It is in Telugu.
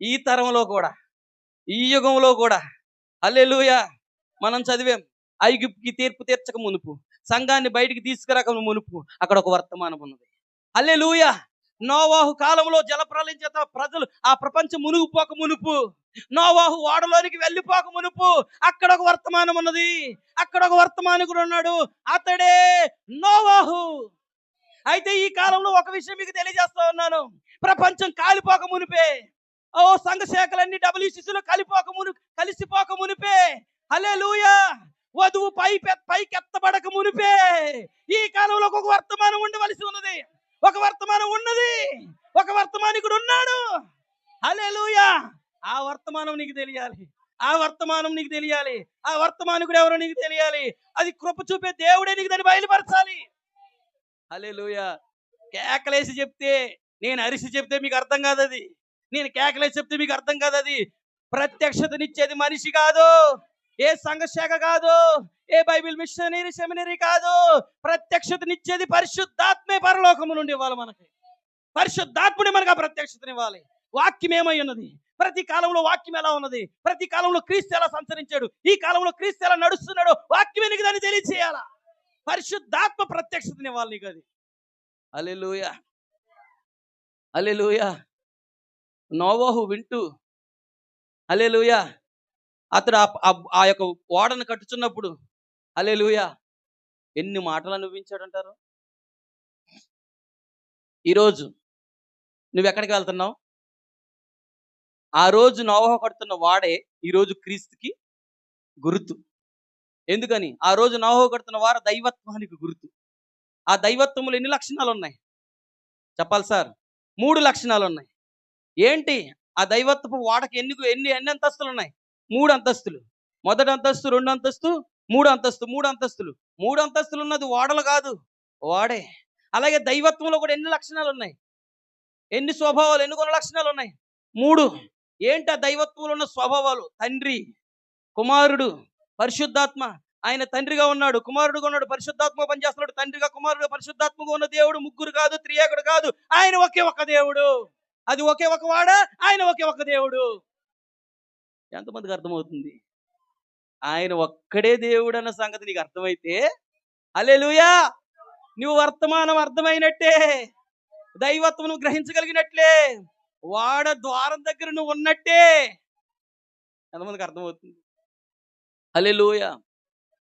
ఈ తరంలో కూడా, ఈ యుగంలో కూడా హల్లెలూయా మనం చదివాం. ఐగుప్తుకి తీర్పు తీర్చక మునుపు, సంఘాన్ని బయటికి తీసుకురాక మునుపు అక్కడ ఒక వర్తమానం ఉన్నది. హల్లెలూయా. నోవాహు కాలంలో జలప్రలయం చేత ప్రజలు ఆ ప్రపంచం మునిగిపోక మునుపు, నోవాహు ఓడలోనికి వెళ్ళిపోక మునుపు అక్కడ ఒక వర్తమానం ఉన్నది. అక్కడ ఒక వర్తమానికుడు ఉన్నాడు, అతడే నోవాహు. అయితే ఈ కాలంలో ఒక విషయం మీకు తెలియజేస్తా ఉన్నాను. ప్రపంచం కాలిపోక మునిపే, సంఘ శాఖలన్నీ WCCలో కలిసిపోక మునిపే, హల్లెలూయా, వధువు పైకెత్తబడక మునిపే ఈ కాలంలో ఒక వర్తమానం ఉండవలసి ఉన్నది. ఒక వర్తమానం ఉన్నది, ఒక వర్తమానికుడు ఉన్నాడు. హల్లెలూయా. ఆ వర్తమానం నీకు తెలియాలి, ఆ వర్తమానం నీకు తెలియాలి, ఆ వర్తమానికుడు ఎవరో నీకు తెలియాలి. అది కృప చూపే దేవుడే నీకు దాన్ని బయలుపరచాలి. హల్లెలూయా. కేకలేసి చెప్తే, నేను అరిసి చెప్తే మీకు అర్థం కాదు. అది నేను కేకలేసి చెప్తే మీకు అర్థం కాదు. అది ప్రత్యక్షతనిచ్చేది మనిషి కాదు, ఏ సంఘశాఖ కాదు, ఏ బైబిల్ మిషనరీ సెమినరీ కాదు. ప్రత్యక్షతనిచ్చేది పరిశుద్ధాత్మే పరలోకము నుండి ఇవ్వాలి. మనకి పరిశుద్ధాత్ముడే మనకు ఆ ప్రత్యక్షతనివ్వాలి. వాక్యం ఏమై ఉన్నది, ప్రతి కాలంలో వాక్యం ఎలా ఉన్నది, ప్రతి కాలంలో క్రీస్తు ఎలా సంచరించాడు, ఈ కాలంలో క్రీస్తు ఎలా నడుస్తున్నాడు, వాక్యమే నీకు దాన్ని తెలియచేయాలా. పరిశుద్ధాత్మ ప్రత్యక్షతనివ్వాలి నీకు అది. హల్లెలూయా, హల్లెలూయా. నోవాహు వింటూ, హల్లెలూయా, అతడు ఆ యొక్క ఓడను కట్టుచున్నప్పుడు, హల్లెలూయా, ఎన్ని మాటలు అనుభవించాడంటారు. ఈరోజు నువ్వు ఎక్కడికి వెళ్తున్నావు? ఆ రోజు నోవాహు కడుతున్న వాడే ఈరోజు క్రీస్తుకి గుర్తు. ఎందుకని? ఆ రోజు నోవాహు కడుతున్న వారు దైవత్వానికి గుర్తు. ఆ దైవత్వములు ఎన్ని లక్షణాలు ఉన్నాయి చెప్పాలి సార్? 3 లక్షణాలు ఉన్నాయి. ఏంటి ఆ దైవత్వపు వాడకి? ఎన్ని అంతస్తులు ఉన్నాయి? 3 అంతస్తులు. మొదటి అంతస్తు, 2 అంతస్తు, 3 అంతస్తు. 3 అంతస్తులు. 3 అంతస్తులు ఉన్నది ఓడలు కాదు, వాడే. అలాగే దైవత్వంలో కూడా ఎన్ని లక్షణాలు ఉన్నాయి, ఎన్ని స్వభావాలు, ఎన్ని గుణ లక్షణాలు ఉన్నాయి? 3. ఏంటి ఆ దైవత్వంలో ఉన్న స్వభావాలు? తండ్రి, కుమారుడు, పరిశుద్ధాత్మ. ఆయన తండ్రిగా ఉన్నాడు, కుమారుడుగా ఉన్నాడు, పరిశుద్ధాత్మ పనిచేస్తున్నాడు. తండ్రిగా, కుమారుడుగా, పరిశుద్ధాత్మగా ఉన్న దేవుడు ముగ్గురు కాదు, త్రియేకుడు కాదు. ఆయన ఒకే ఒక దేవుడు. అది ఒకే ఒక వాడ, ఆయన ఒకే ఒక దేవుడు. ఎంతమందికి అర్థమవుతుంది? ఆయన ఒక్కడే దేవుడు అన్న సంగతి నీకు అర్థమైతే, హల్లెలూయా, నువ్వు వర్తమానం అర్థమైనట్టే, దైవత్వం నువ్వు గ్రహించగలిగినట్లే, వాడ ద్వారం దగ్గర నువ్వు ఉన్నట్టే. ఎంతమందికి అర్థమవుతుంది? హల్లెలూయా.